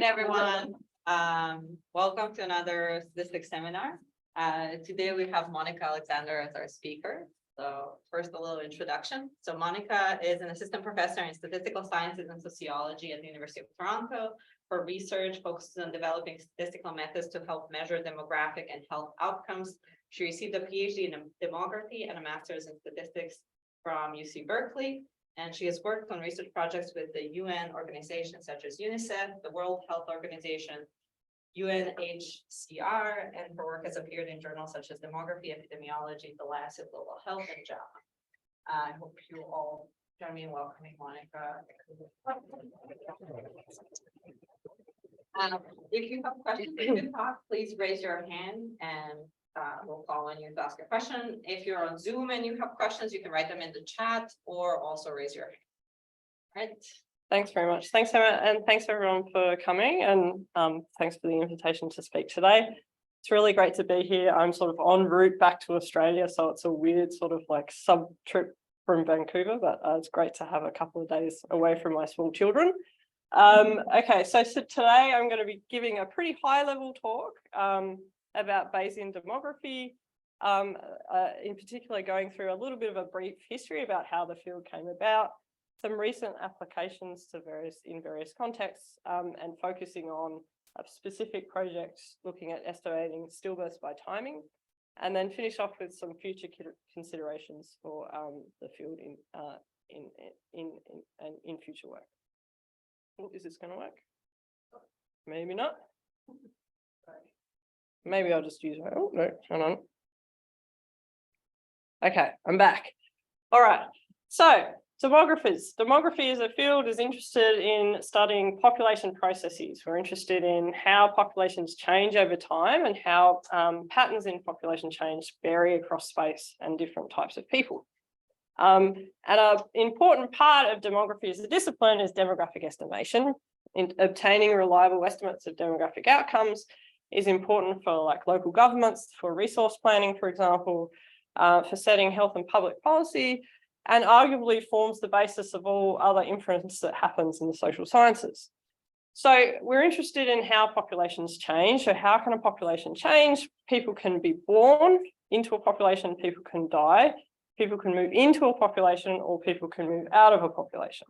Hey everyone, welcome to another statistics seminar. Today we have Monica Alexander as our speaker. So first a little introduction. So Monica is an assistant professor in statistical sciences and sociology at the University of Toronto. Her research focuses on developing statistical methods to help measure demographic and health outcomes. She received a PhD in demography and a master's in statistics from UC Berkeley. And she has worked on research projects with the UN organizations such as UNICEF, the World Health Organization, UNHCR, and her work has appeared in journals such as Demography, Epidemiology, The Lancet, Global Health, and JAMA. I hope you all join me in welcoming Monica. If you have questions, you can talk, please raise your hand and we'll call on you to ask a question. If you're on Zoom and you have questions, you can write them in the chat or also raise your hand. Right. Thanks very much. Thanks, Emma, and thanks everyone for coming, and thanks for the invitation to speak today. It's really great to be here. I'm sort of en route back to Australia, so it's a weird sort of like sub trip from Vancouver, but it's great to have a couple of days away from my small children. Okay, so today I'm going to be giving a pretty high level talk about Bayesian demography, in particular going through a little bit of a brief history about how the field came about, some recent applications to various contexts, and focusing on a specific project looking at estimating stillbirths by timing, and then finish off with some future considerations for the field in future work. Is this going to work? Maybe not. Maybe I'll just use my, oh no, hang on. Okay, I'm back. All right, so demographers. Demography as a field is interested in studying population processes. We're interested in how populations change over time and how patterns in population change vary across space and different types of people. And an important part of demography as a discipline is demographic estimation. In obtaining reliable estimates of demographic outcomes is important for like local governments, for resource planning, for example, for setting health and public policy, and arguably forms the basis of all other inference that happens in the social sciences. So we're interested in how populations change. So how can a population change? People can be born into a population, people can die, people can move into a population, or people can move out of a population.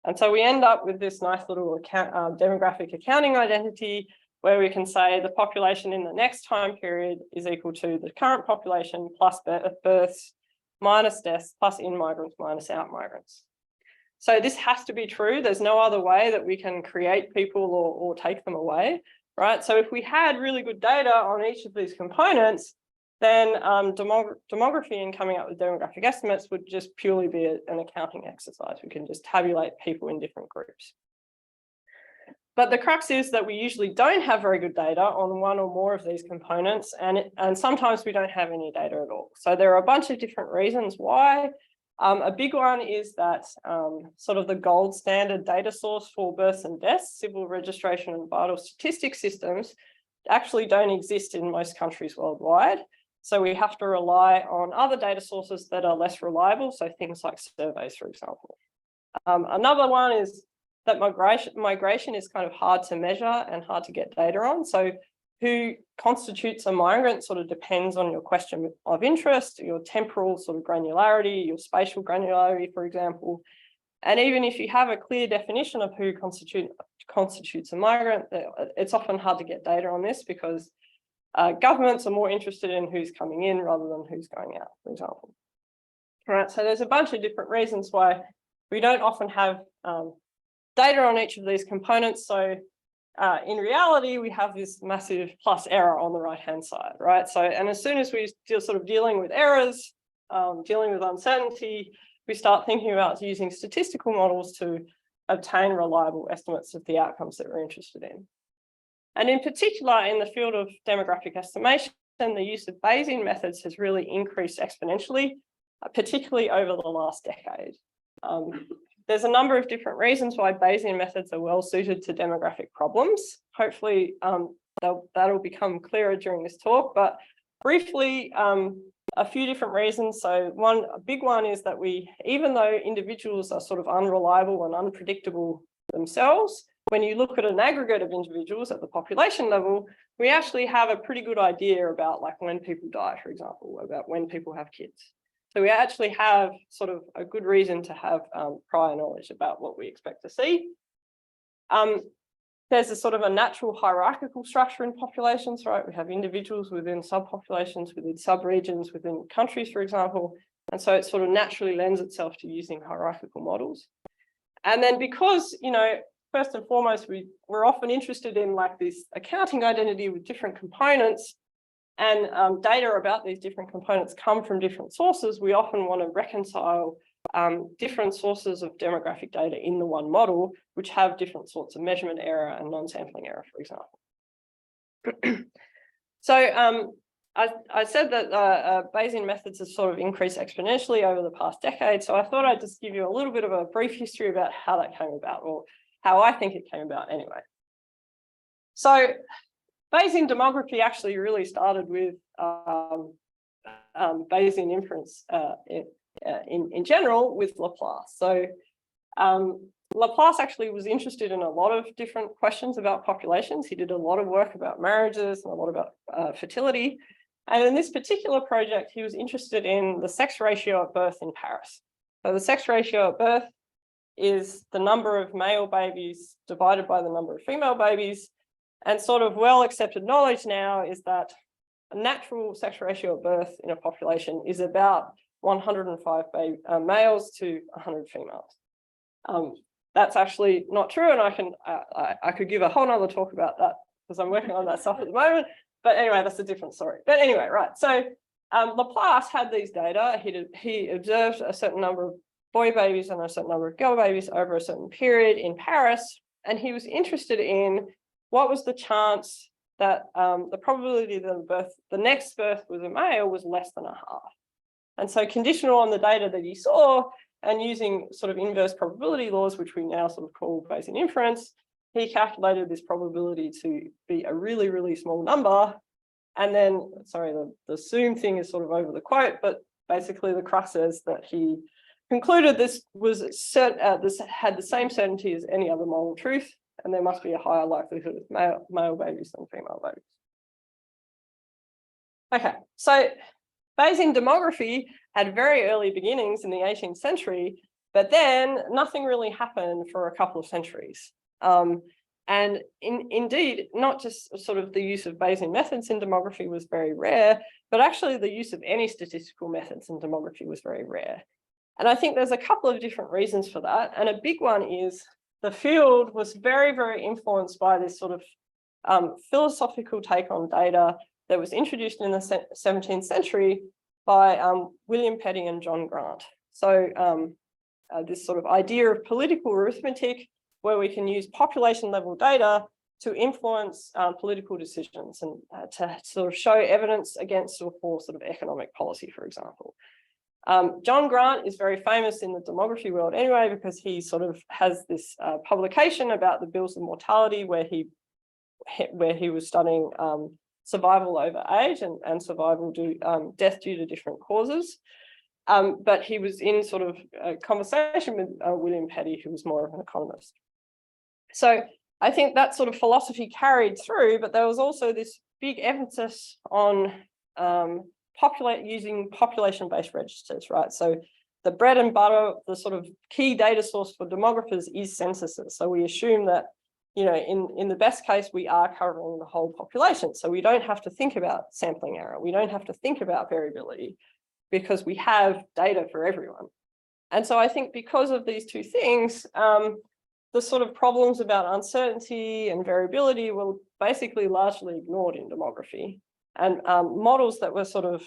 And so we end up with this nice little demographic accounting identity, where we can say the population in the next time period is equal to the current population plus births minus deaths plus in-migrants minus out-migrants. So this has to be true. There's no other way that we can create people or take them away, right? So if we had really good data on each of these components, then demography and coming up with demographic estimates would just purely be an accounting exercise. We can just tabulate people in different groups. But the crux is that we usually don't have very good data on one or more of these components, and sometimes we don't have any data at all. So there are a bunch of different reasons why. A big one is that sort of the gold standard data source for births and deaths, civil registration and vital statistics systems, actually don't exist in most countries worldwide. So we have to rely on other data sources that are less reliable, so things like surveys, for example. Another one is that migration is kind of hard to measure and hard to get data on. So who constitutes a migrant sort of depends on your question of interest, your temporal sort of granularity, your spatial granularity, for example. And even if you have a clear definition of who constitutes a migrant, it's often hard to get data on this because governments are more interested in who's coming in rather than who's going out, for example. All right, so there's a bunch of different reasons why we don't often have data on each of these components. So in reality, we have this massive plus error on the right-hand side, right? So, and as soon as we sort of dealing with errors, dealing with uncertainty, we start thinking about using statistical models to obtain reliable estimates of the outcomes that we're interested in. And in particular, in the field of demographic estimation, the use of Bayesian methods has really increased exponentially, particularly over the last decade. There's a number of different reasons why Bayesian methods are well suited to demographic problems. Hopefully that'll become clearer during this talk, but briefly, a few different reasons. So a big one is that even though individuals are sort of unreliable and unpredictable themselves, when you look at an aggregate of individuals at the population level, we actually have a pretty good idea about like when people die, for example, about when people have kids. So we actually have sort of a good reason to have prior knowledge about what we expect to see. There's a sort of a natural hierarchical structure in populations, right? We have individuals within subpopulations, within subregions, within countries, for example. And so it sort of naturally lends itself to using hierarchical models. And then because, you know, first and foremost, we're often interested in like this accounting identity with different components, and data about these different components come from different sources. We often want to reconcile different sources of demographic data in the one model, which have different sorts of measurement error and non-sampling error, for example. So I said that Bayesian methods have sort of increased exponentially over the past decade. So I thought I'd just give you a little bit of a brief history about how that came about, or how I think it came about anyway. So Bayesian demography actually really started with Bayesian inference in general with Laplace. So Laplace actually was interested in a lot of different questions about populations. He did a lot of work about marriages and a lot about fertility. And in this particular project, he was interested in the sex ratio at birth in Paris. So the sex ratio at birth is the number of male babies divided by the number of female babies. And sort of well accepted knowledge now is that a natural sex ratio at birth in a population is about 105 males to 100 females. That's actually not true, and I could give a whole nother talk about that because I'm working on that stuff at the moment. But anyway, that's a different story. But anyway, right. So Laplace had these data. He observed a certain number of boy babies and a certain number of girl babies over a certain period in Paris, and he was interested in what was the chance that the probability that the next birth was a male was less than a half. And so conditional on the data that he saw and using sort of inverse probability laws, which we now sort of call Bayesian inference, he calculated this probability to be a really, really small number. And then, sorry, the assume thing is sort of over the quote, but basically the crux is that he concluded this was this had the same certainty as any other moral truth, and there must be a higher likelihood of male babies than female babies. Okay, so Bayesian demography had very early beginnings in the 18th century, but then nothing really happened for a couple of centuries. And indeed, not just sort of the use of Bayesian methods in demography was very rare, but actually the use of any statistical methods in demography was very rare. And I think there's a couple of different reasons for that. And a big one is the field was very, very influenced by this sort of philosophical take on data that was introduced in the 17th century by William Petty and John Grant. So this sort of idea of political arithmetic, where we can use population level data to influence political decisions and to sort of show evidence against or for sort of economic policy, for example. John Grant is very famous in the demography world anyway, because he sort of has this publication about the bills of mortality where he was studying survival over age and survival death due to different causes. But he was in sort of a conversation with William Petty, who was more of an economist. So I think that sort of philosophy carried through, but there was also this big emphasis on using population-based registers, right? So the bread and butter, the sort of key data source for demographers is censuses. So we assume that, you know, in the best case, we are covering the whole population. So we don't have to think about sampling error. We don't have to think about variability because we have data for everyone. And so I think because of these two things, the sort of problems about uncertainty and variability were basically largely ignored in demography. And models that were sort of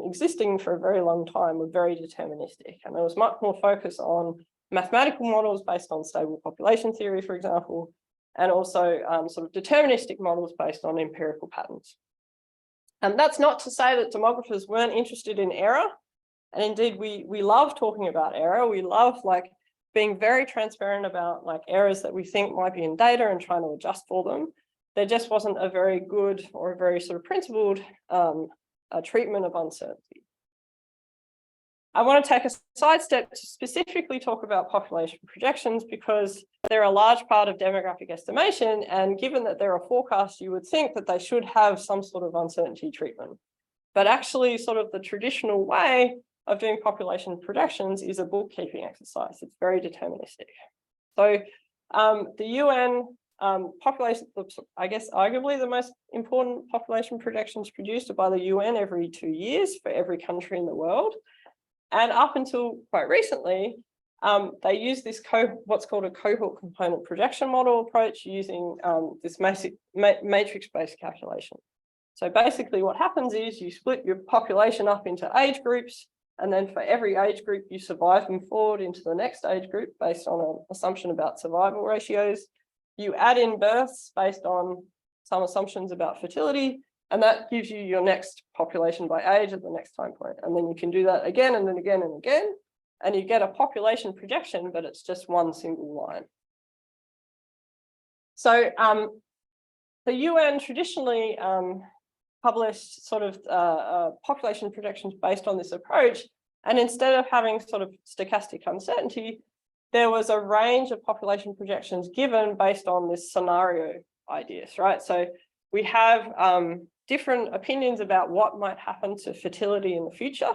existing for a very long time were very deterministic. And there was much more focus on mathematical models based on stable population theory, for example, and also sort of deterministic models based on empirical patterns. And that's not to say that demographers weren't interested in error. And indeed, we love talking about error. We love like being very transparent about like errors that we think might be in data and trying to adjust for them. There just wasn't a very good or a very sort of principled treatment of uncertainty. I want to take a sidestep to specifically talk about population projections because they're a large part of demographic estimation. And given that they're a forecast, you would think that they should have some sort of uncertainty treatment. But actually, sort of the traditional way of doing population projections is a bookkeeping exercise. It's very deterministic. So the UN population, I guess, arguably the most important population projections produced are by the UN every 2 years for every country in the world. And up until quite recently, they use this what's called a cohort component projection model approach using this matrix-based calculation. So basically what happens is you split your population up into age groups, and then for every age group, you survive them forward into the next age group based on an assumption about survival ratios. You add in births based on some assumptions about fertility, and that gives you your next population by age at the next time point. And then you can do that again and then again and again, and you get a population projection, but it's just one single line. So the UN traditionally published sort of population projections based on this approach. And instead of having sort of stochastic uncertainty, there was a range of population projections given based on this scenario ideas, right? So we have different opinions about what might happen to fertility in the future.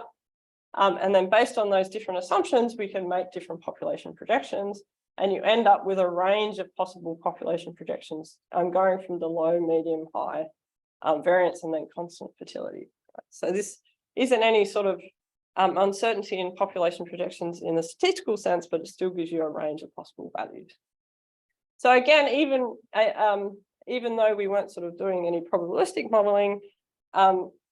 And then based on those different assumptions, we can make different population projections, and you end up with a range of possible population projections going from the low, medium, high variance and then constant fertility. Right? So this isn't any sort of uncertainty in population projections in a statistical sense, but it still gives you a range of possible values. So again, even though we weren't sort of doing any probabilistic modeling,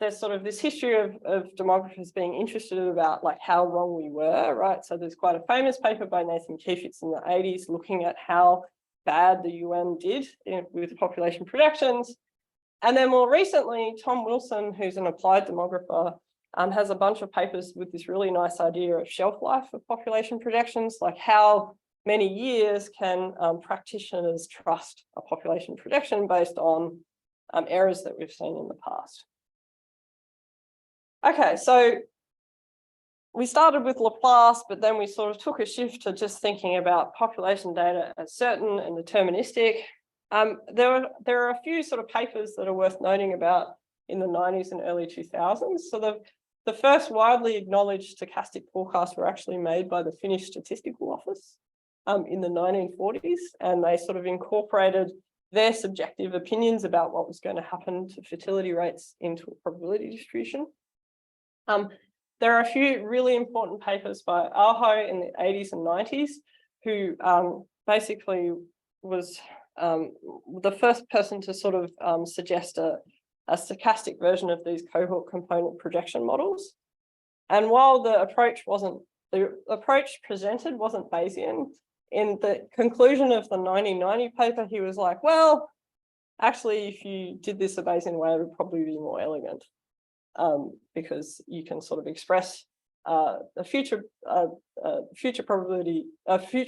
there's sort of this history of demographers being interested about like how wrong we were, right? So there's quite a famous paper by Nathan Kiefietz in the 80s looking at how bad the UN did with population projections. And then more recently, Tom Wilson, who's an applied demographer, has a bunch of papers with this really nice idea of shelf life of population projections, like how many years can practitioners trust a population projection based on errors that we've seen in the past. Okay, so we started with Laplace, but then we sort of took a shift to just thinking about population data as certain and deterministic. There are a few sort of papers that are worth noting about in the 90s and early 2000s. So the first widely acknowledged stochastic forecasts were actually made by the Finnish Statistical Office in the 1940s, and they sort of incorporated their subjective opinions about what was going to happen to fertility rates into a probability distribution. There are a few really important papers by Aho in the 80s and 90s, who basically was the first person to sort of suggest a stochastic version of these cohort component projection models. And while the approach presented wasn't Bayesian, in the conclusion of the 1990 paper, he was like, well, actually, if you did this a Bayesian way, it would probably be more elegant because you can sort of express a future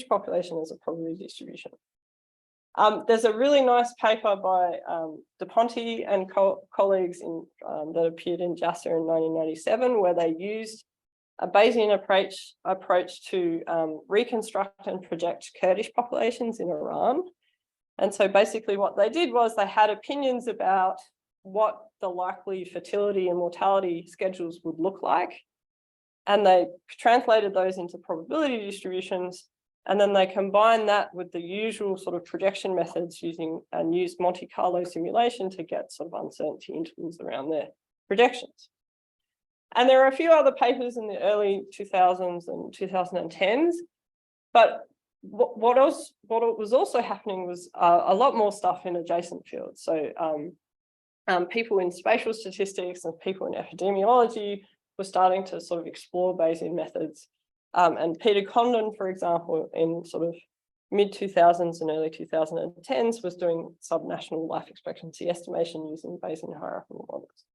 population as a probability distribution. There's a really nice paper by De Ponte and colleagues that appeared in JASA in 1997, where they used a Bayesian approach to reconstruct and project Kurdish populations in Iran. And so basically what they did was they had opinions about what the likely fertility and mortality schedules would look like. And they translated those into probability distributions. And then they combined that with the usual sort of projection methods and used Monte Carlo simulation to get sort of uncertainty intervals around their projections. And there are a few other papers in the early 2000s and 2010s, but what was also happening was a lot more stuff in adjacent fields. So people in spatial statistics and people in epidemiology were starting to sort of explore Bayesian methods. And Peter Condon, for example, in sort of mid-2000s and early 2010s was doing subnational life expectancy estimation using Bayesian hierarchical models.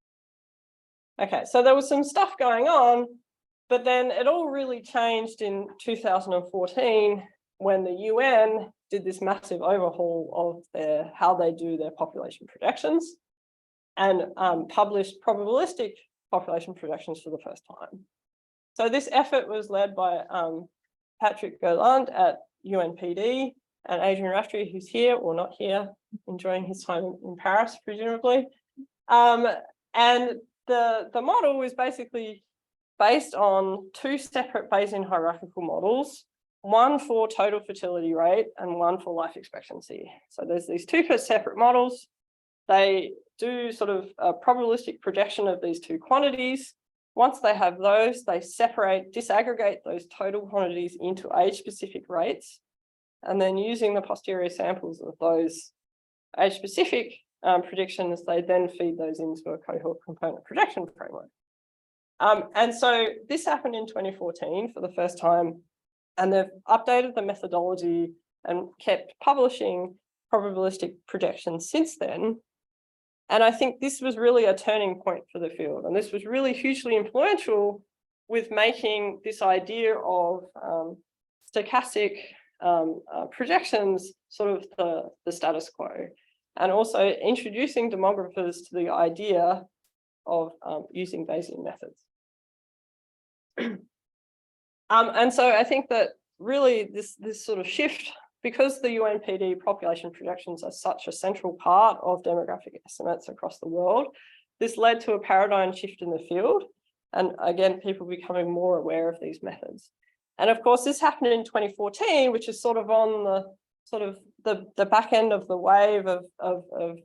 Okay, so there was some stuff going on, but then it all really changed in 2014 when the UN did this massive overhaul of how they do their population projections and published probabilistic population projections for the first time. So this effort was led by Patrick Goland at UNPD and Adrian Raftery, who's here or not here, enjoying his time in Paris, presumably. And the model is basically based on two separate Bayesian hierarchical models, one for total fertility rate and one for life expectancy. So there's these two separate models. They do sort of a probabilistic projection of these two quantities. Once they have those, they disaggregate those total quantities into age-specific rates. And then using the posterior samples of those age-specific predictions, they then feed those into a cohort component projection framework. And so this happened in 2014 for the first time, and they've updated the methodology and kept publishing probabilistic projections since then. And I think this was really a turning point for the field. And this was really hugely influential with making this idea of stochastic projections sort of the status quo, and also introducing demographers to the idea of using Bayesian methods. And so I think that really this sort of shift, because the UNPD population projections are such a central part of demographic estimates across the world, this led to a paradigm shift in the field. And again, people becoming more aware of these methods. And of course, this happened in 2014, which is sort of on the back end of the wave of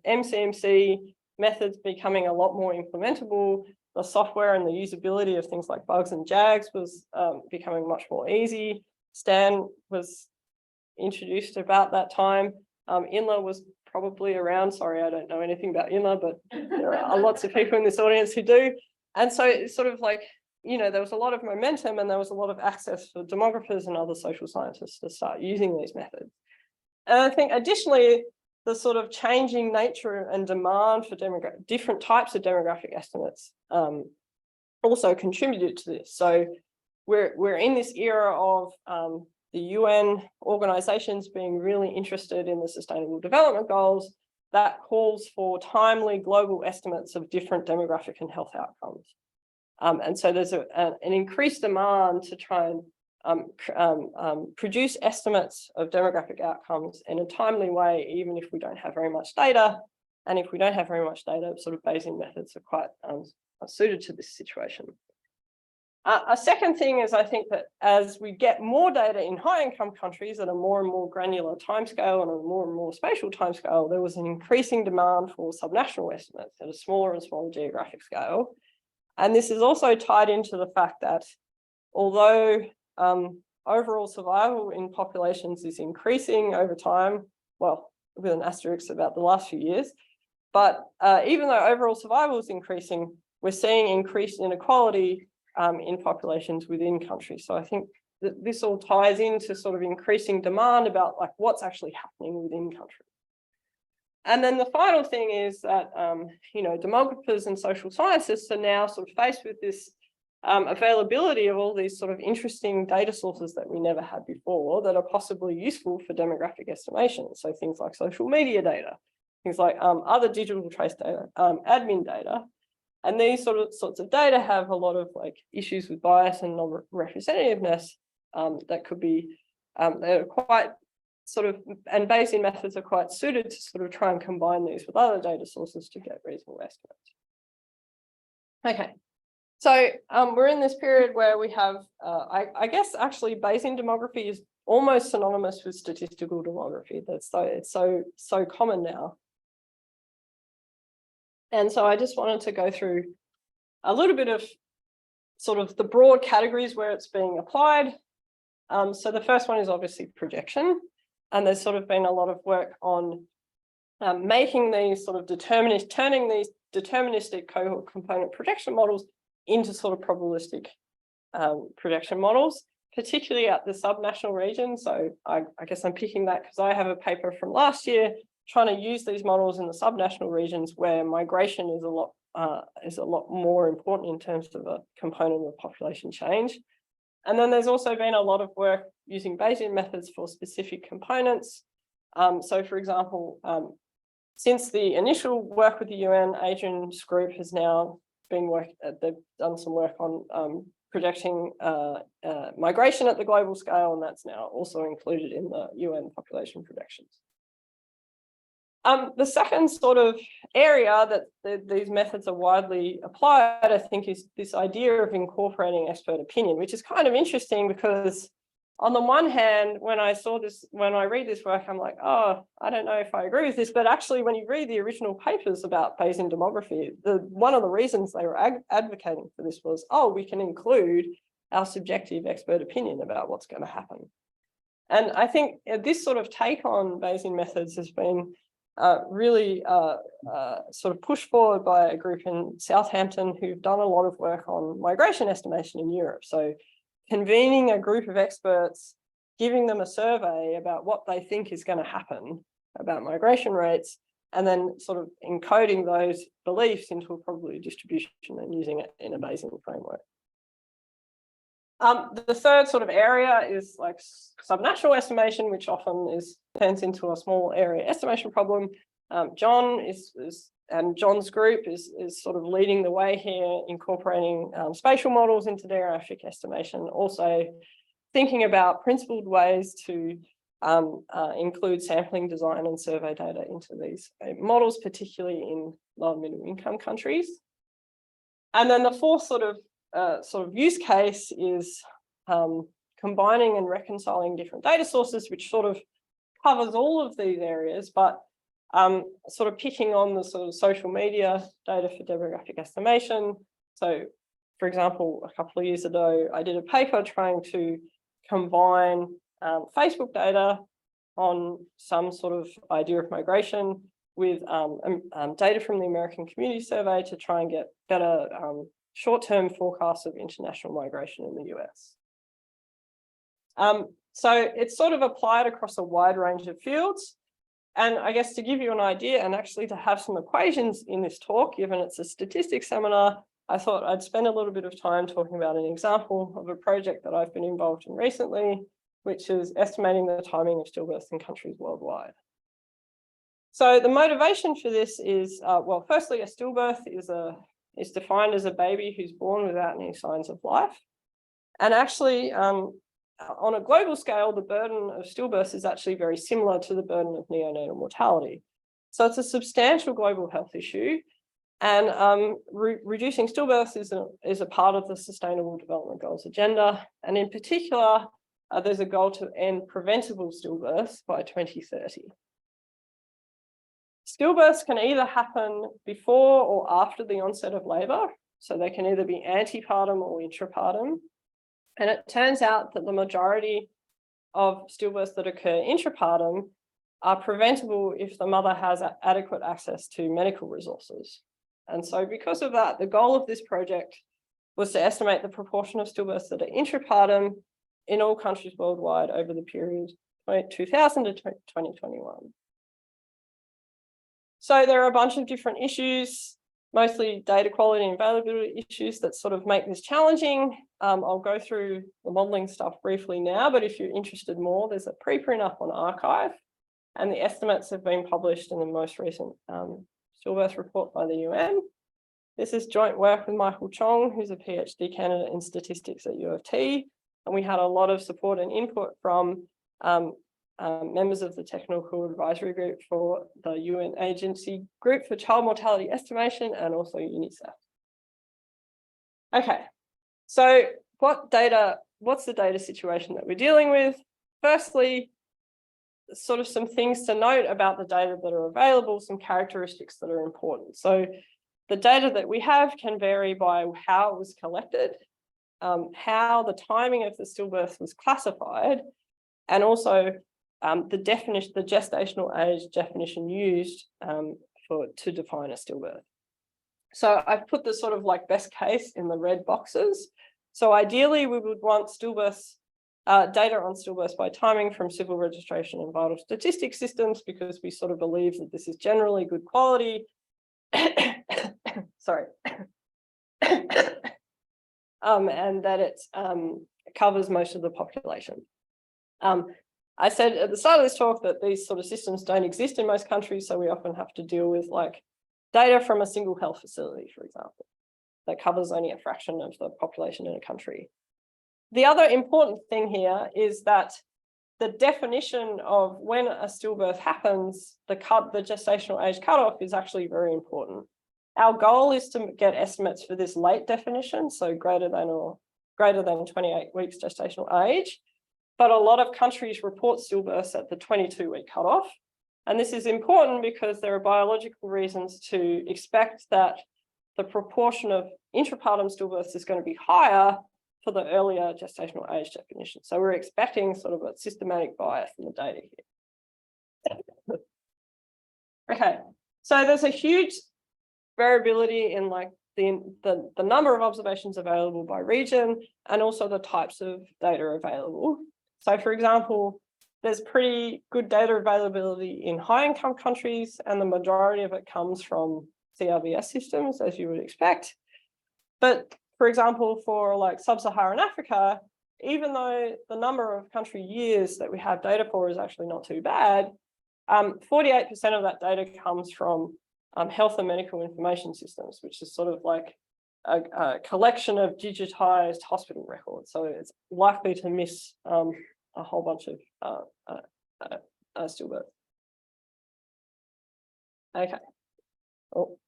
MCMC methods becoming a lot more implementable. The software and the usability of things like bugs and JAGs was becoming much more easy. Stan was introduced about that time. INLA was probably around. Sorry, I don't know anything about INLA, but there are lots of people in this audience who do. And so it's sort of like, you know, there was a lot of momentum and there was a lot of access for demographers and other social scientists to start using these methods. And I think additionally, the sort of changing nature and demand for different types of demographic estimates also contributed to this. So we're in this era of the UN organizations being really interested in the Sustainable Development Goals that calls for timely global estimates of different demographic and health outcomes. And so there's an increased demand to try and produce estimates of demographic outcomes in a timely way, even if we don't have very much data. And if we don't have very much data, sort of Bayesian methods are quite suited to this situation. A second thing is, I think that as we get more data in high-income countries at a more and more granular timescale and a more and more spatial timescale, there was an increasing demand for subnational estimates at a smaller and smaller geographic scale. And this is also tied into the fact that although overall survival in populations is increasing over time, well, with an asterisk about the last few years, but even though overall survival is increasing, we're seeing increased inequality in populations within countries. So I think that this all ties into sort of increasing demand about like what's actually happening within countries. And then the final thing is that, you know, demographers and social scientists are now sort of faced with this availability of all these sort of interesting data sources that we never had before that are possibly useful for demographic estimation. So things like social media data, things like other digital trace data, admin data. And these sorts of data have a lot of like issues with bias and non-representativeness that could be, they're quite sort of, and Bayesian methods are quite suited to sort of try and combine these with other data sources to get reasonable estimates. Okay, so we're in this period where we have, I guess actually Bayesian demography is almost synonymous with statistical demography. It's so common now. And so I just wanted to go through a little bit of sort of the broad categories where it's being applied. So the first one is obviously projection. And there's sort of been a lot of work on making these sort of turning these deterministic cohort component projection models into sort of probabilistic projection models, particularly at the subnational region. So I guess I'm picking that because I have a paper from last year trying to use these models in the subnational regions where migration is a lot more important in terms of a component of population change. And then there's also been a lot of work using Bayesian methods for specific components. So for example, since the initial work with the UN, Adrian's group has now been they've done some work on projecting migration at the global scale, and that's now also included in the UN population projections. The second sort of area that these methods are widely applied, I think, is this idea of incorporating expert opinion, which is kind of interesting because on the one hand, when I read this work, I'm like, oh, I don't know if I agree with this, but actually when you read the original papers about Bayesian demography, one of the reasons they were advocating for this was, oh, we can include our subjective expert opinion about what's going to happen. And I think this sort of take on Bayesian methods has been really sort of pushed forward by a group in Southampton who've done a lot of work on migration estimation in Europe. So convening a group of experts, giving them a survey about what they think is going to happen about migration rates, and then sort of encoding those beliefs into a probability distribution and using it in a Bayesian framework. The third sort of area is like subnational estimation, which often turns into a small area estimation problem. John and John's group is sort of leading the way here, incorporating spatial models into demographic estimation, also thinking about principled ways to include sampling design and survey data into these models, particularly in low and middle income countries. And then the fourth sort of use case is combining and reconciling different data sources, which sort of covers all of these areas, but sort of picking on the sort of social media data for demographic estimation. So, for example, a couple of years ago, I did a paper trying to combine Facebook data on some sort of idea of migration with data from the American Community Survey to try and get better short-term forecasts of international migration in the US. So it's sort of applied across a wide range of fields. And I guess to give you an idea and actually to have some equations in this talk, given it's a statistics seminar, I thought I'd spend a little bit of time talking about an example of a project that I've been involved in recently, which is estimating the timing of stillbirths in countries worldwide. So the motivation for this is, well, firstly, a stillbirth is defined as a baby who's born without any signs of life. And actually, on a global scale, the burden of stillbirths is actually very similar to the burden of neonatal mortality. So it's a substantial global health issue. And reducing stillbirths is a part of the Sustainable Development Goals agenda. And in particular, there's a goal to end preventable stillbirths by 2030. Stillbirths can either happen before or after the onset of labour. So they can either be antepartum or intrapartum. And it turns out that the majority of stillbirths that occur intrapartum are preventable if the mother has adequate access to medical resources. And so because of that, the goal of this project was to estimate the proportion of stillbirths that are intrapartum in all countries worldwide over the period 2000 to 2021. So there are a bunch of different issues, mostly data quality and availability issues that sort of make this challenging. I'll go through the modelling stuff briefly now, but if you're interested more, there's a preprint up on arXiv, and the estimates have been published in the most recent stillbirth report by the UN. This is joint work with Michael Chong, who's a PhD candidate in statistics at U of T, and we had a lot of support and input from members of the technical advisory group for the UN agency group for child mortality estimation and also UNICEF. Okay, so what's the data situation that we're dealing with? Firstly, sort of some things to note about the data that are available, some characteristics that are important. So the data that we have can vary by how it was collected, how the timing of the stillbirth was classified, and also the gestational age definition used to define a stillbirth. So I've put the sort of like best case in the red boxes. So ideally, we would want stillbirths, data on stillbirths by timing from civil registration and vital statistics systems, because we sort of believe that this is generally good quality. Sorry. And that it covers most of the population. I said at the start of this talk that these sort of systems don't exist in most countries, so we often have to deal with like data from a single health facility, for example. that covers only a fraction of the population in a country. The other important thing here is that the definition of when a stillbirth happens, the gestational age cutoff is actually very important. Our goal is to get estimates for this late definition, so greater than 28 weeks gestational age. But a lot of countries report stillbirths at the 22-week cutoff. And this is important because there are biological reasons to expect that the proportion of intrapartum stillbirths is going to be higher for the earlier gestational age definition. So we're expecting sort of a systematic bias in the data here. Okay, so there's a huge variability in like the number of observations available by region and also the types of data available. So for example, there's pretty good data availability in high income countries, and the majority of it comes from CRVS systems, as you would expect. But for example, for like sub-Saharan Africa, even though the number of country years that we have data for is actually not too bad, 48% of that data comes from health and medical information systems, which is sort of like a collection of digitized hospital records. So it's likely to miss a whole bunch of stillbirth. Okay. Oh.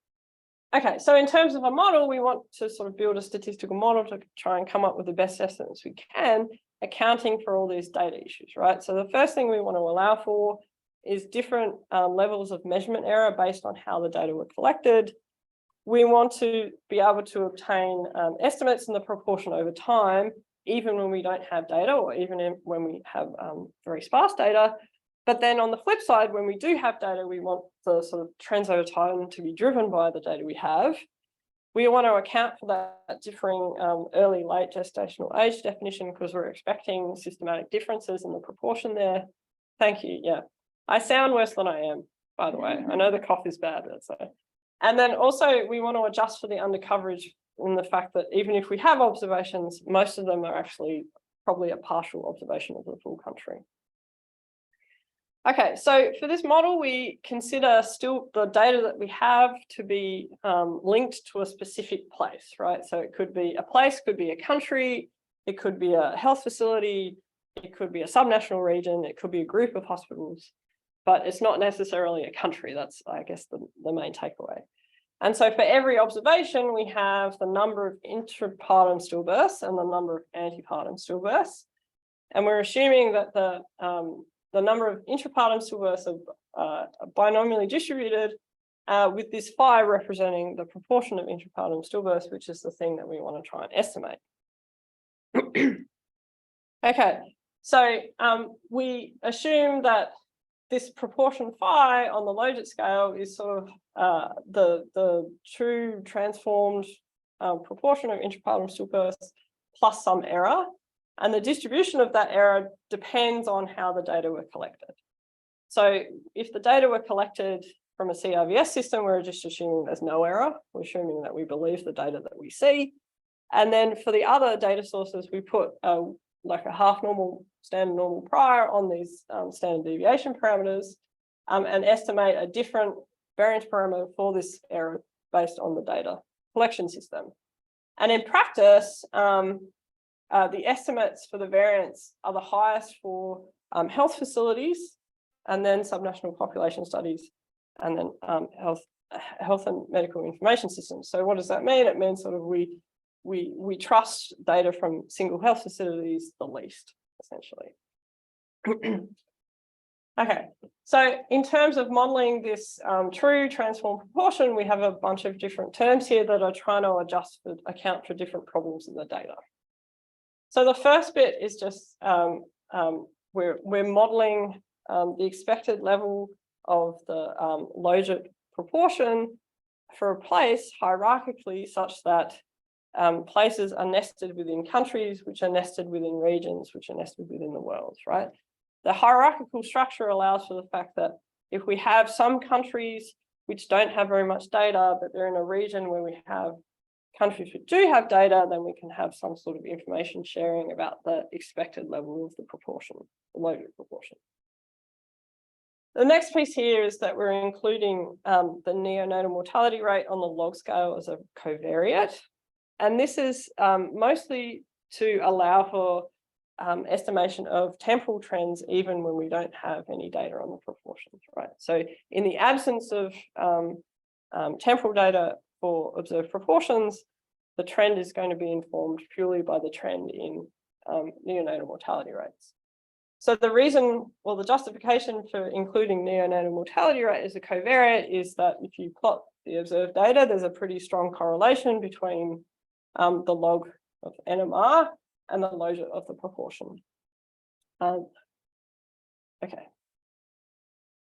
Okay, so in terms of a model, we want to sort of build a statistical model to try and come up with the best estimates we can, accounting for all these data issues, right? So the first thing we want to allow for is different levels of measurement error based on how the data were collected. We want to be able to obtain estimates in the proportion over time, even when we don't have data or even when we have very sparse data. But then on the flip side, when we do have data, we want the sort of trends over time to be driven by the data we have. We want to account for that differing early, late gestational age definition because we're expecting systematic differences in the proportion there. Thank you. Yeah, I sound worse than I am, by the way. I know the cough is bad. So. And then also we want to adjust for the undercoverage in the fact that even if we have observations, most of them are actually probably a partial observation of the full country. Okay, so for this model, we consider still the data that we have to be linked to a specific place, right? So it could be a place, could be a country, it could be a health facility, it could be a subnational region, it could be a group of hospitals, but it's not necessarily a country. That's, I guess, the main takeaway. And so for every observation, we have the number of intrapartum stillbirths and the number of antepartum stillbirths. And we're assuming that the number of intrapartum stillbirths are binomially distributed, with this phi representing the proportion of intrapartum stillbirths, which is the thing that we want to try and estimate. Okay, so we assume that this proportion phi on the logit scale is sort of the true transformed proportion of intrapartum stillbirths plus some error. And the distribution of that error depends on how the data were collected. So if the data were collected from a CRVS system, we're just assuming there's no error. We're assuming that we believe the data that we see. And then for the other data sources, we put like a half normal, standard normal prior on these standard deviation parameters and estimate a different variance parameter for this error based on the data collection system. And in practice, the estimates for the variance are the highest for health facilities, and then subnational population studies, and then health and medical information systems. So what does that mean? It means sort of we trust data from single health facilities the least, essentially. Okay, so in terms of modeling this true transform proportion, we have a bunch of different terms here that are trying to account for different problems in the data. So the first bit is just we're modeling the expected level of the logit proportion for a place hierarchically such that places are nested within countries, which are nested within regions, which are nested within the world, right? The hierarchical structure allows for the fact that if we have some countries which don't have very much data, but they're in a region where we have countries which do have data, then we can have some sort of information sharing about the expected level of the proportion, the logit proportion. The next piece here is that we're including the neonatal mortality rate on the log scale as a covariate. And this is mostly to allow for estimation of temporal trends, even when we don't have any data on the proportions, right? So in the absence of temporal data for observed proportions, the trend is going to be informed purely by the trend in neonatal mortality rates. So the reason, well, the justification for including neonatal mortality rate as a covariate is that if you plot the observed data, there's a pretty strong correlation between the log of NMR and the log of the proportion. Okay.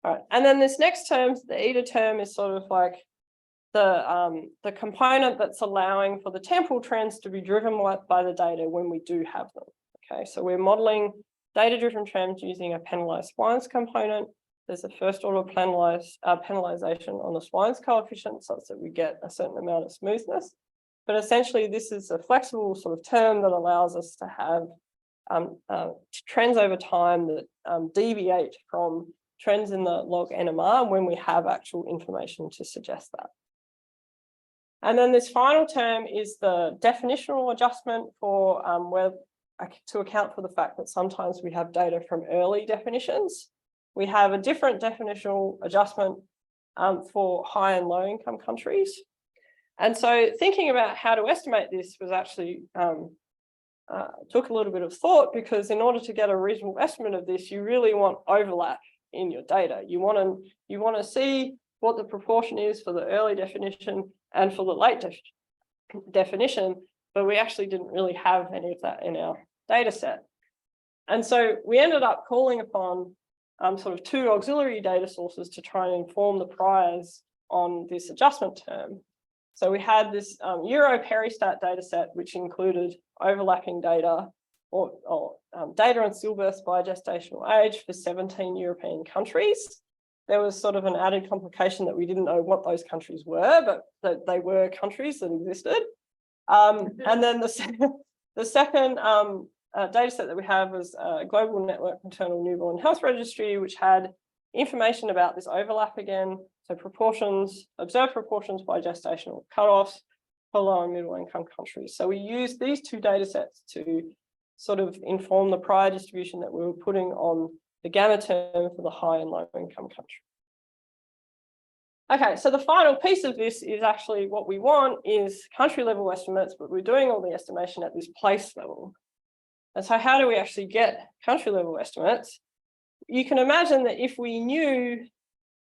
All right, and then this next term, the eta term, is sort of like the component that's allowing for the temporal trends to be driven by the data when we do have them. Okay, so we're modeling data-driven trends using a penalized Swines component. There's a first order penalization on the Swines coefficient such that we get a certain amount of smoothness. But essentially, this is a flexible sort of term that allows us to have trends over time that deviate from trends in the log NMR when we have actual information to suggest that. And then this final term is the definitional adjustment for to account for the fact that sometimes we have data from early definitions. We have a different definitional adjustment for high and low income countries. And so thinking about how to estimate this was actually took a little bit of thought, because in order to get a reasonable estimate of this, you really want overlap in your data. You want to see what the proportion is for the early definition and for the late definition, but we actually didn't really have any of that in our data set. And so we ended up calling upon sort of two auxiliary data sources to try and inform the priors on this adjustment term. So we had this Euro-Peristat data set, which included overlapping data or data on stillbirths by gestational age for 17 European countries. There was sort of an added complication that we didn't know what those countries were, but that they were countries that existed. And then the second data set that we have was a global network maternal newborn health registry, which had information about this overlap again. So proportions, observed proportions by gestational cutoffs for low and middle income countries. So we used these two data sets to sort of inform the prior distribution that we were putting on the gamma term for the high and low income country. Okay, so the final piece of this is actually what we want is country level estimates, but we're doing all the estimation at this place level. And so how do we actually get country level estimates? You can imagine that if we knew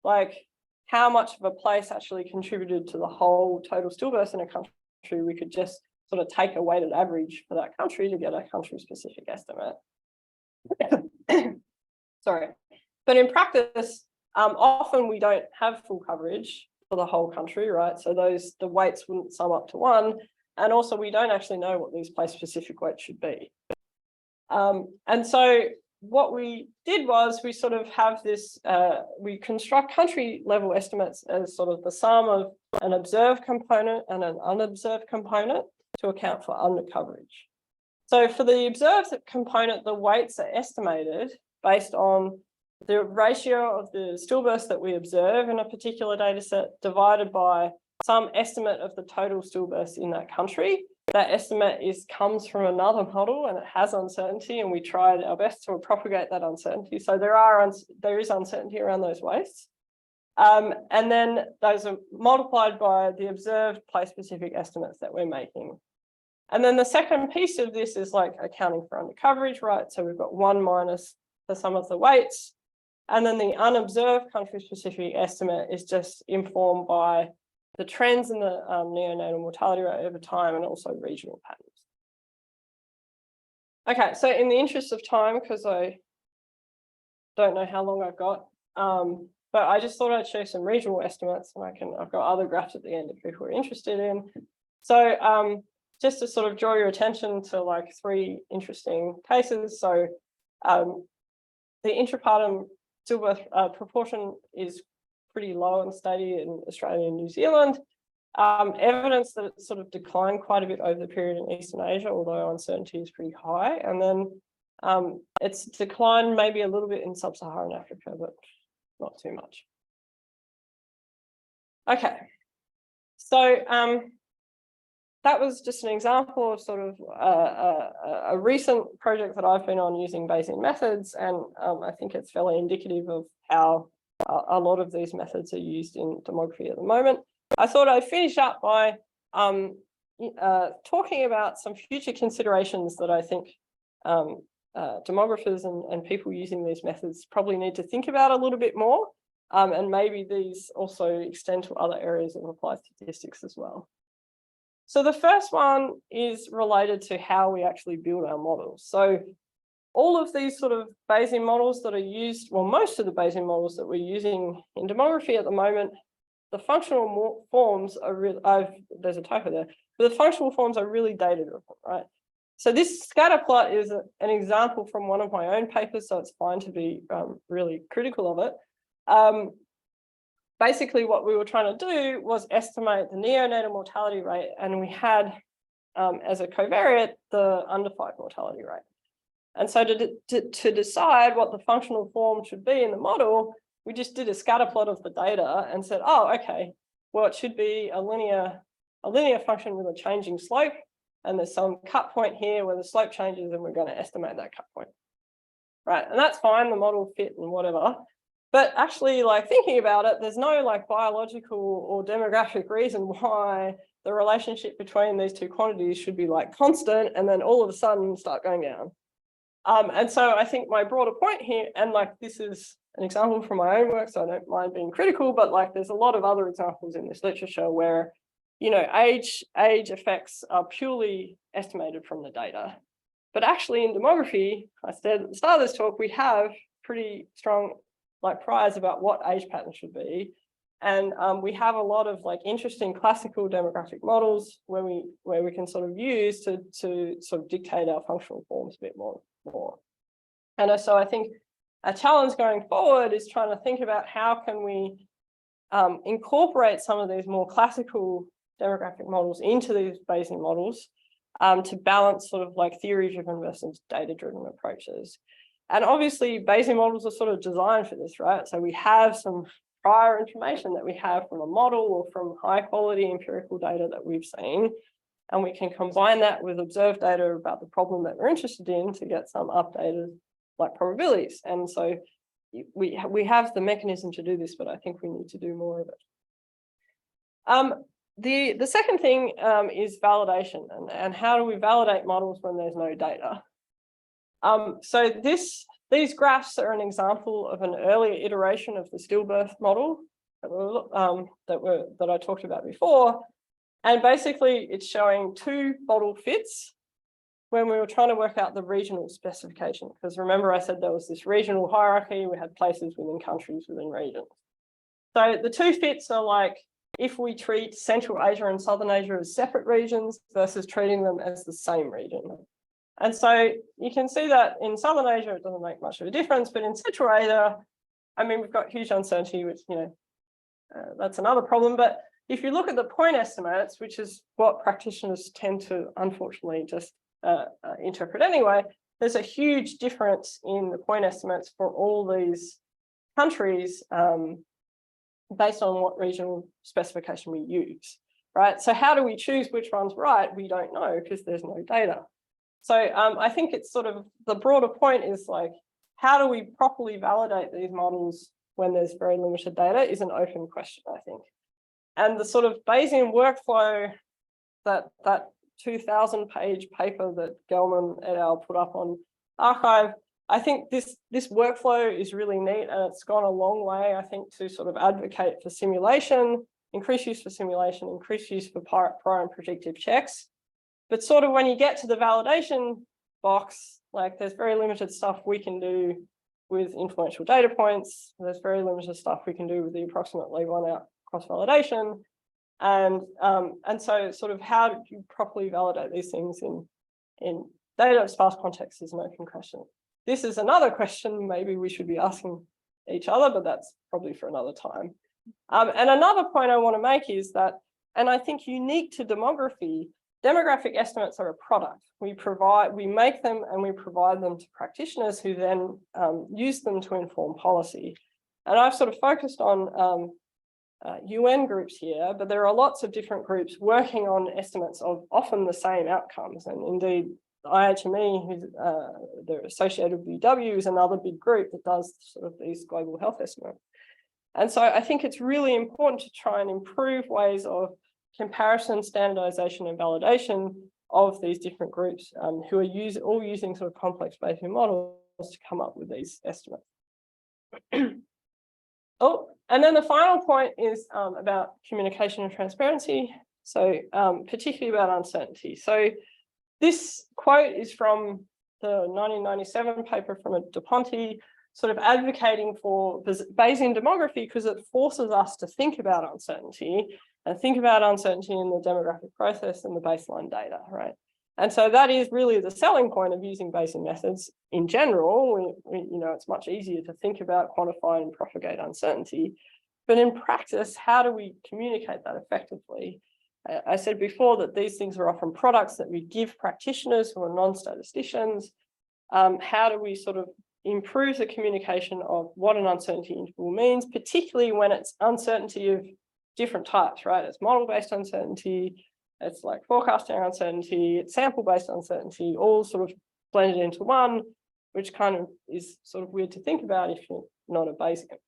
like how much of a place actually contributed to the whole total stillbirths in a country, we could just sort of take a weighted average for that country to get a country specific estimate. Sorry, but in practice, often we don't have full coverage for the whole country, right? So the weights wouldn't sum up to one. And also we don't actually know what these place specific weights should be. And so what we did was we sort of have this, we construct country level estimates as sort of the sum of an observed component and an unobserved component to account for under coverage. So for the observed component, the weights are estimated based on the ratio of the stillbirths that we observe in a particular data set divided by some estimate of the total stillbirths in that country. That estimate comes from another model and it has uncertainty, and we tried our best to propagate that uncertainty. So there is uncertainty around those weights. And then those are multiplied by the observed place-specific estimates that we're making. And then the second piece of this is like accounting for under coverage, right? So we've got 1 minus the sum of the weights. And then the unobserved country-specific estimate is just informed by the trends in the neonatal mortality rate over time and also regional patterns. Okay, so in the interest of time, because I don't know how long I've got, but I just thought I'd show some regional estimates, and I've got other graphs at the end if people are interested in. So just to sort of draw your attention to like 3 interesting cases. So the intrapartum stillbirth proportion is pretty low and steady in Australia and New Zealand. Evidence that it sort of declined quite a bit over the period in Eastern Asia, although uncertainty is pretty high. And then it's declined maybe a little bit in sub-Saharan Africa, but not too much. Okay, so that was just an example of sort of a recent project that I've been on using Bayesian methods, and I think it's fairly indicative of how a lot of these methods are used in demography at the moment. I thought I'd finish up by talking about some future considerations that I think demographers and people using these methods probably need to think about a little bit more, and maybe these also extend to other areas of applied statistics as well. So the first one is related to how we actually build our models. So all of these sort of Bayesian models that are used, well, most of the Bayesian models that we're using in demography at the moment, the functional forms are really, there's a typo there, but the functional forms are really data driven, right? So this scatter plot is an example from one of my own papers, so it's fine to be really critical of it. Basically, what we were trying to do was estimate the neonatal mortality rate, and we had as a covariate the under 5 mortality rate. And so to decide what the functional form should be in the model, we just did a scatter plot of the data and said, oh, okay, well, it should be a linear function with a changing slope. And there's some cut point here where the slope changes, and we're going to estimate that cut point. Right, and that's fine, the model fit and whatever. But actually, like thinking about it, there's no like biological or demographic reason why the relationship between these two quantities should be like constant and then all of a sudden start going down. And so I think my broader point here, and like this is an example from my own work, so I don't mind being critical, but like there's a lot of other examples in this literature where, you know, age effects are purely estimated from the data. But actually in demography, I said at the start of this talk, we have pretty strong like priors about what age pattern should be. And we have a lot of like interesting classical demographic models where we can sort of use to sort of dictate our functional forms a bit more. And so I think a challenge going forward is trying to think about how can we incorporate some of these more classical demographic models into these Bayesian models to balance sort of like theory-driven versus data-driven approaches. And obviously Bayesian models are sort of designed for this, right? So we have some prior information that we have from a model or from high quality empirical data that we've seen, and we can combine that with observed data about the problem that we're interested in to get some updated like probabilities. And so we have the mechanism to do this, but I think we need to do more of it. The second thing is validation, and how do we validate models when there's no data? So these graphs are an example of an earlier iteration of the stillbirth model that I talked about before. And basically it's showing two model fits when we were trying to work out the regional specification. Because remember I said there was this regional hierarchy, we had places within countries within regions. So the two fits are like if we treat Central Asia and Southern Asia as separate regions versus treating them as the same region. And so you can see that in Southern Asia, it doesn't make much of a difference, but in Central Asia, I mean, we've got huge uncertainty, which, you know, that's another problem. But if you look at the point estimates, which is what practitioners tend to, unfortunately, just interpret anyway, there's a huge difference in the point estimates for all these countries based on what regional specification we use, right? So how do we choose which one's right? We don't know because there's no data. So I think it's sort of the broader point is like, how do we properly validate these models when there's very limited data is an open question, I think. And the sort of Bayesian workflow that 2000-page paper that Gelman et al. Put up on arXiv, I think this workflow is really neat, and it's gone a long way, I think, to sort of advocate for simulation, increase use for simulation, increase use for prior and predictive checks. But sort of when you get to the validation box, like there's very limited stuff we can do with influential data points. There's very limited stuff we can do with the approximate leave-one out cross-validation. And so sort of how do you properly validate these things in data sparse context is an open question. This is another question maybe we should be asking each other, but that's probably for another time. And another point I want to make is that, and I think unique to demography, demographic estimates are a product. We make them and we provide them to practitioners who then use them to inform policy. And I've sort of focused on UN groups here, but there are lots of different groups working on estimates of often the same outcomes. And indeed, the IHME, who's they're associated with UW, is another big group that does sort of these global health estimates. And so I think it's really important to try and improve ways of comparison, standardization, and validation of these different groups who are all using sort of complex Bayesian models to come up with these estimates. Oh, and then the final point is about communication and transparency. So particularly about uncertainty. So this quote is from the 1997 paper from a DePonte, sort of advocating for Bayesian demography because it forces us to think about uncertainty and think about uncertainty in the demographic process and the baseline data, right? And so that is really the selling point of using Bayesian methods in general. It's much easier to think about, quantify, and propagate uncertainty. But in practice, how do we communicate that effectively? I said before that these things are often products that we give practitioners who are non-statisticians. How do we sort of improve the communication of what an uncertainty interval means, particularly when it's uncertainty of different types, right? It's model-based uncertainty, it's like forecasting uncertainty, it's sample-based uncertainty, all sort of blended into one, which kind of is sort of weird to think about if you're not a Bayesian.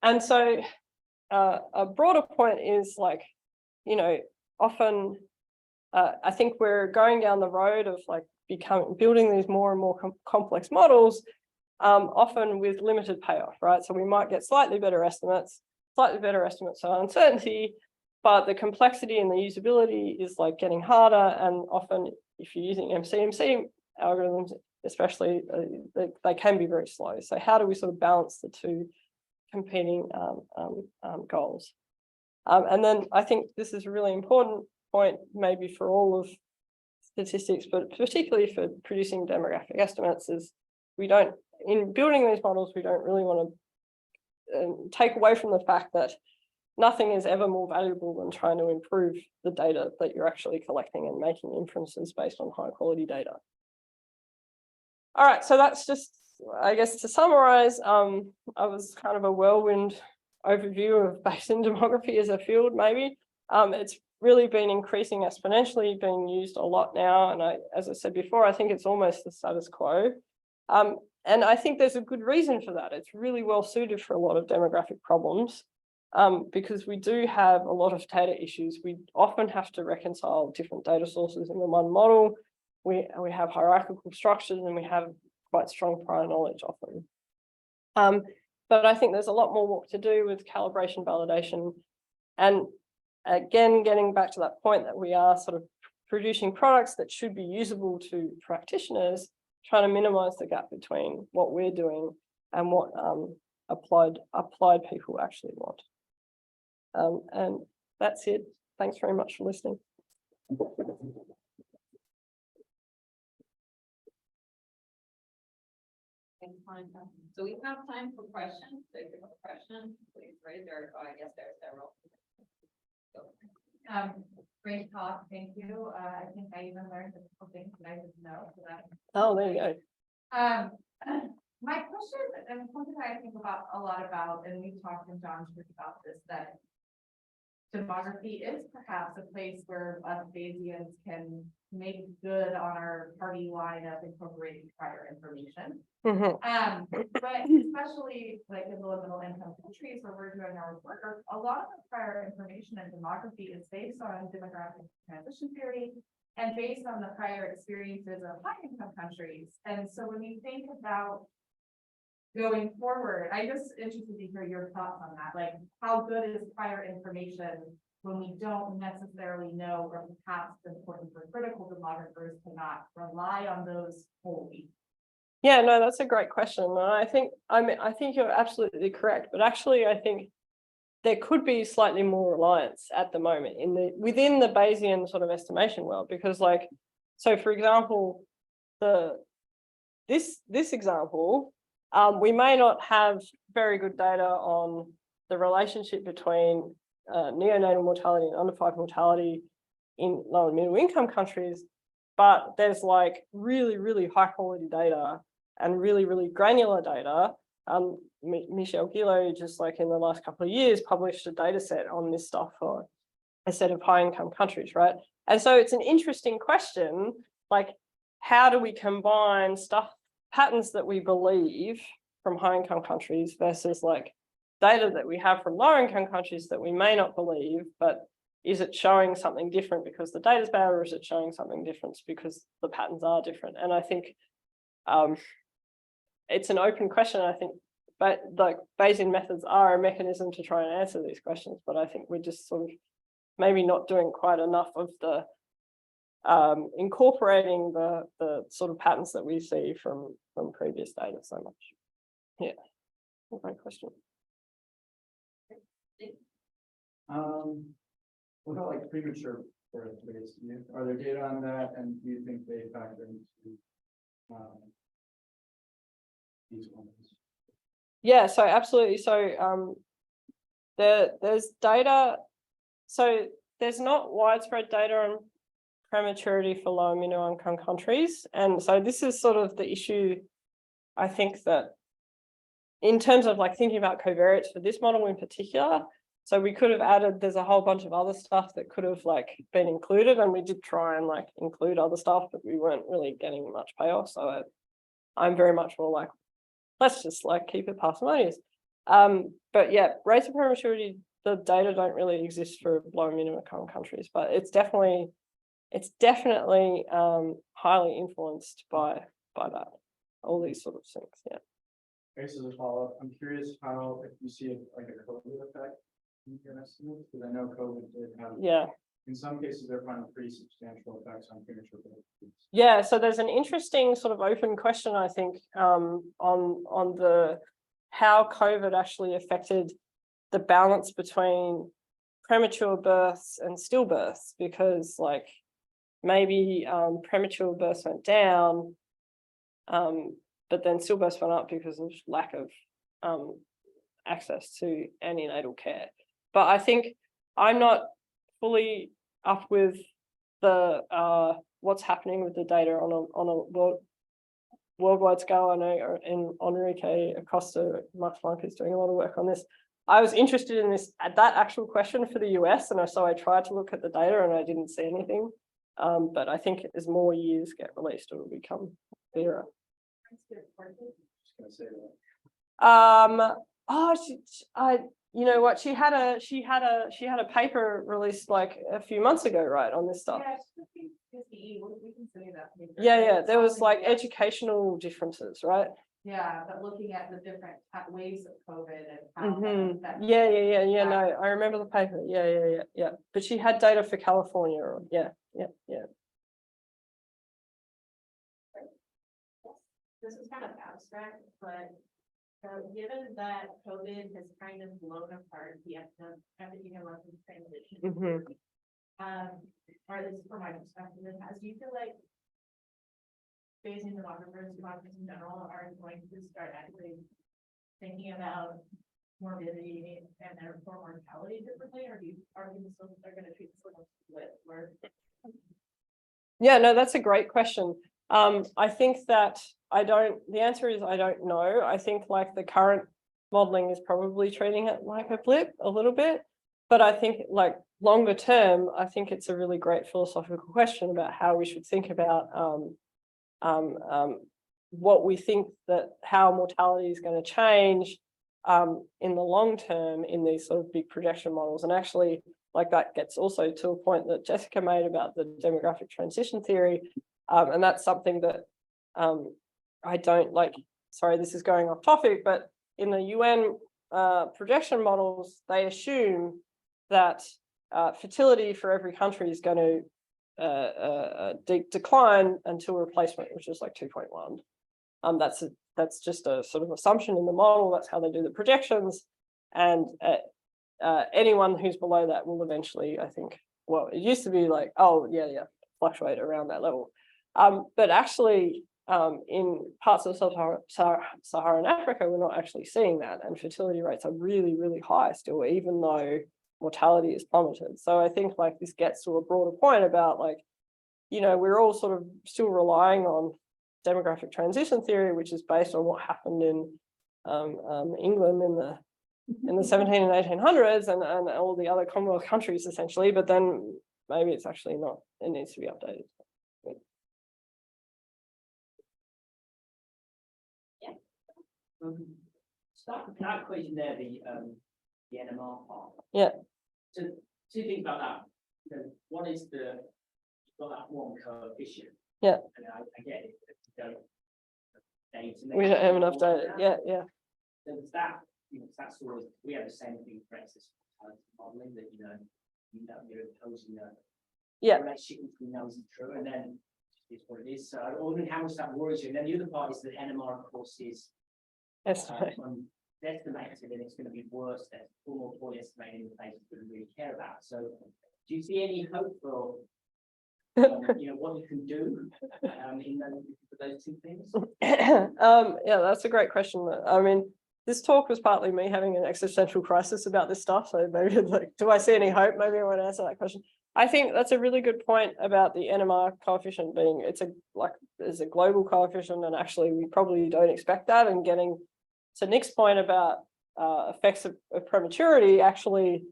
And so a broader point is like, often I think we're going down the road of like building these more and more complex models, often with limited payoff, right? So we might get slightly better estimates on uncertainty, but the complexity and the usability is like getting harder. And often if you're using MCMC algorithms, especially, they can be very slow. So how do we sort of balance the two competing goals? And then I think this is a really important point, maybe for all of statistics, but particularly for producing demographic estimates, is in building these models, we don't really want to take away from the fact that nothing is ever more valuable than trying to improve the data that you're actually collecting and making inferences based on high quality data. All right, so that's just, I guess, to summarize, I was kind of a whirlwind overview of Bayesian demography as a field, maybe. It's really been increasing exponentially, being used a lot now. And as I said before, I think it's almost the status quo. And I think there's a good reason for that. It's really well suited for a lot of demographic problems because we do have a lot of data issues. We often have to reconcile different data sources in the one model. We have hierarchical structures and we have quite strong prior knowledge often. But I think there's a lot more work to do with calibration, validation, and again, getting back to that point that we are sort of producing products that should be usable to practitioners, trying to minimize the gap between what we're doing and what applied people actually want. And that's it. Thanks very much for listening. Thanks, Monica. So we have time for questions. So if you have a question, please raise your, I guess there's several. Great talk, thank you. I think I even learned a couple things that I didn't know. So that. Oh, there you go. My question, and something that I think about a lot about, and we talked in John's group about this, that demography is perhaps a place where us Bayesians can make good on our party line of incorporating prior information. But especially like in low middle income countries where we're doing our work, a lot of the prior information in demography is based on demographic transition theory and based on the prior experiences of high income countries. And so when you think about going forward, I'm just interested to hear your thoughts on that. Like, how good is prior information when we don't necessarily know, or perhaps it's important for critical demographers to not rely on those wholly? Yeah, no, that's a great question. And I think you're absolutely correct. But actually, I think there could be slightly more reliance at the moment within the Bayesian sort of estimation world, because like, so for example, this example, we may not have very good data on the relationship between neonatal mortality and under 5 mortality in low and middle income countries, but there's like really, really high quality data and really, really granular data Michel Guillot, just like in the last couple of years, published a data set on this stuff for a set of high income countries, right? And so it's an interesting question, like, how do we combine patterns that we believe from high income countries versus like data that we have from low income countries that we may not believe, but is it showing something different because the data is bad, or is it showing something different because the patterns are different? And I think it's an open question. I think, but like Bayesian methods are a mechanism to try and answer these questions, but I think we're just sort of maybe not doing quite enough of the incorporating the sort of patterns that we see from previous data so much. Yeah, great question. What about like premature birth rates? Are there data on that, and do you think they factor into these ones? Yeah, so absolutely. So there's data. So there's not widespread data on prematurity for low and middle income countries. And so this is sort of the issue, I think, that in terms of like thinking about covariates for this model in particular, so we could have added, there's a whole bunch of other stuff that could have like been included, and we did try and like include other stuff, but we weren't really getting much payoff. So I'm very much more like, let's just like keep it parsimonious. But yeah, rates of prematurity, the data don't really exist for low and middle income countries, but it's definitely highly influenced by that, all these sort of things. Yeah. Okay, so as a follow-up, I'm curious how, if you see like a COVID effect in your estimates, because I know COVID did have, Yeah. in some cases, they're finding pretty substantial effects on premature birth. Yeah, so there's an interesting sort of open question, I think, on the how COVID actually affected the balance between premature births and stillbirths, because like maybe premature births went down, but then stillbirths went up because of lack of access to antenatal care. But I think I'm not fully up with the what's happening with the data on a worldwide scale. I know in Enrique Acosta, Max Planck is doing a lot of work on this. I was interested in that actual question for the US, and so I tried to look at the data and I didn't see anything. But I think as more years get released, it will become clearer. Just gonna say that. You know what? She had a paper released like a few months ago, right, on this stuff. We can say that. Yeah. There was like educational differences, right? Yeah, but looking at the different waves of COVID and how that affects. Yeah. No, I remember the paper. Yeah. But she had data for California. Yeah. This is kind of abstract, but given that COVID has kind of blown apart the epidemiological transition, or this is from my perspective, do you feel like Bayesian demographers in general are going to start actually thinking about morbidity and therefore mortality differently, or are we still going to treat this like a split where? Yeah, no, that's a great question. I think that the answer is I don't know. I think like the current modeling is probably treating it like a blip a little bit, but I think like longer term, I think it's a really great philosophical question about how we should think about what we think that how mortality is going to change in the long term in these sort of big projection models. And actually, like that gets also to a point that Jessica made about the demographic transition theory. And that's something that I don't like, sorry, this is going off topic, but in the UN projection models, they assume that fertility for every country is going to decline until replacement, which is like 2.1. That's just a sort of assumption in the model. That's how they do the projections. And anyone who's below that will eventually, I think, well, it used to be like, oh, yeah, fluctuate around that level. But actually, in parts of Sub-Saharan Africa, we're not actually seeing that. And fertility rates are really, really high still, even though mortality is plummeted. So I think like this gets to a broader point about like, you know, we're all sort of still relying on demographic transition theory, which is based on what happened in England in the 17 and 1800s and all the other Commonwealth countries essentially, but then maybe it's actually not, it needs to be updated. Start with that equation there, the NMR part. Yeah. So two things about that. One is you've got that one coefficient. Yeah. And I get it. We don't have enough data. Yeah. So there's that, that's sort of, we have the same thing for excess mortality modeling that, you're imposing a relationship between those and true, and then it's what it is. So I wondering how much that worries you. And then the other part is that NMR, of course, is Estimate. estimated, and it's going to be worse than more poorly estimated in the places that we really care about. So do you see any hope for what you can do for those two things? Yeah, that's a great question. I mean, this talk was partly me having an existential crisis about this stuff. So maybe do I see any hope? Maybe I want to answer that question. I think that's a really good point about the NMR coefficient being, there's a global coefficient, and actually we probably don't expect that. And getting to Nick's point about effects of prematurity, actually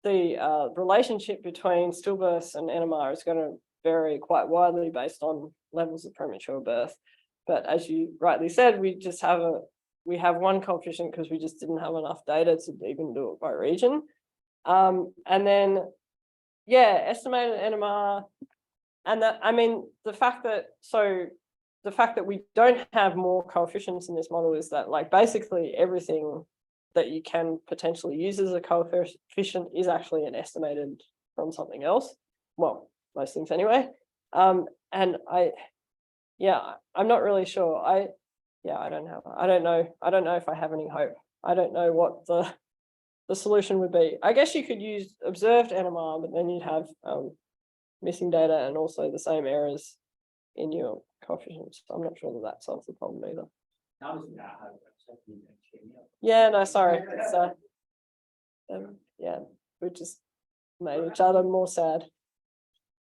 the relationship between stillbirths and NMR is going to vary quite widely based on levels of premature birth. But as you rightly said, we have one coefficient because we just didn't have enough data to even do it by region. And then, estimated NMR, and that, I mean, the fact that we don't have more coefficients in this model is that basically everything that you can potentially use as a coefficient is actually an estimated from something else. Well, most things anyway. And I'm not really sure. I don't know if I have any hope. I don't know what the solution would be. I guess you could use observed NMR, but then you'd have missing data and also the same errors in your coefficients. I'm not sure that solves the problem either. Yeah, no, sorry. So, we just made each other more sad.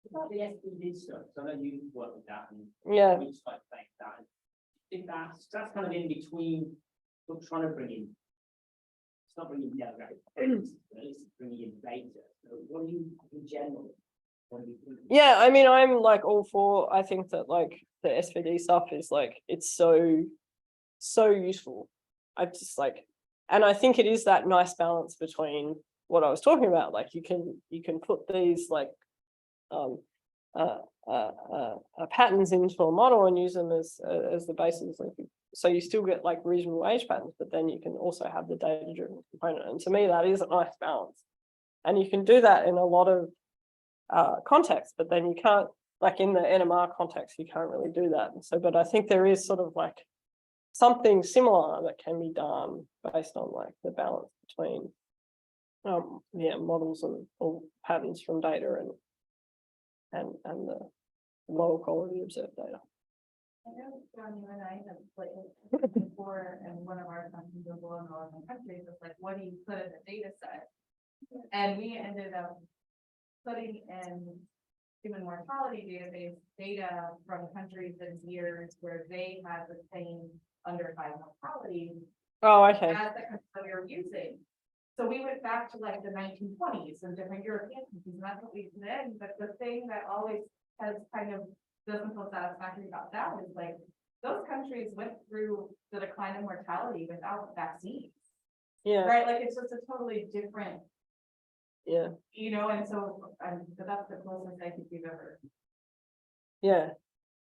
About the SPD stuff, so I know you work with that, and Yeah. we just like that. I think that's kind of in between. We're trying to bring in. It's not bringing demographic, but at least it's bringing in data. So what do you, in general? Yeah, I mean, I'm all for. I think that the SVD stuff is it's so useful. I just and I think it is that nice balance between what I was talking about. You can put these patterns into a model and use them as the basis. So you still get reasonable age patterns, but then you can also have the data-driven component. And to me, that is a nice balance. And you can do that in a lot of contexts, but then you can't, in the NMR context, you can't really do that. And so, but I think there is sort of something similar that can be done based on the balance between models or patterns from data and the lower quality observed data. I know, John, you and I have before, and one of our assumptions of low and developing countries is what do you put in the data set? And we ended up putting in human mortality database data from countries and years where they had the same under 5 mortality Oh, okay. as the country that we were using. So we went back to the 1920s and different European countries, and that's what we put in. But the thing that always has kind of doesn't feel satisfactory about that is those countries went through the decline of mortality without vaccines. Yeah. Right. It's just a totally different. Yeah. And so but that's the closest I think we've ever. Yeah.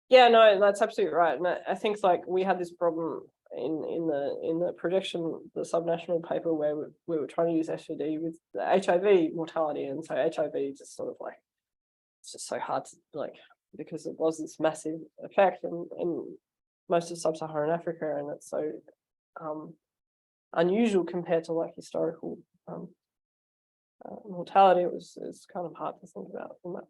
Yeah, no, that's absolutely right. And I think we had this problem in the prediction, the subnational paper where we were trying to use SVD with the HIV mortality, and so HIV just sort of it's just so hard to because it was this massive effect in most of sub-Saharan Africa, and it's so unusual compared to historical mortality. It's kind of hard to think about from that